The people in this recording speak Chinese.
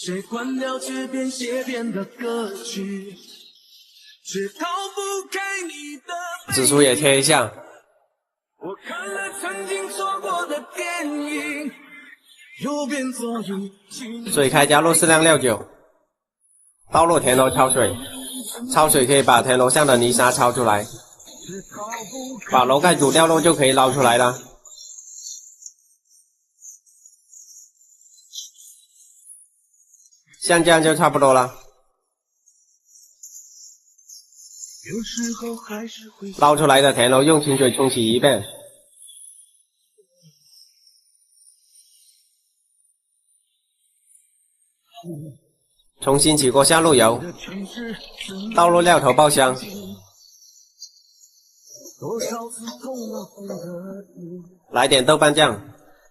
谁关掉街边写遍的歌曲，却逃不开你的背影。指数也贴一下。我看了曾经错过的电影，右边左右。水开加入适量料酒，倒入田螺焯水。焯水可以把田螺上的泥沙焯出来，把螺盖煮掉后就可以捞出来了。像这样就差不多了。捞出来的田螺用清水冲洗一遍，重新起锅下入油，倒入料头爆香，来点豆瓣酱。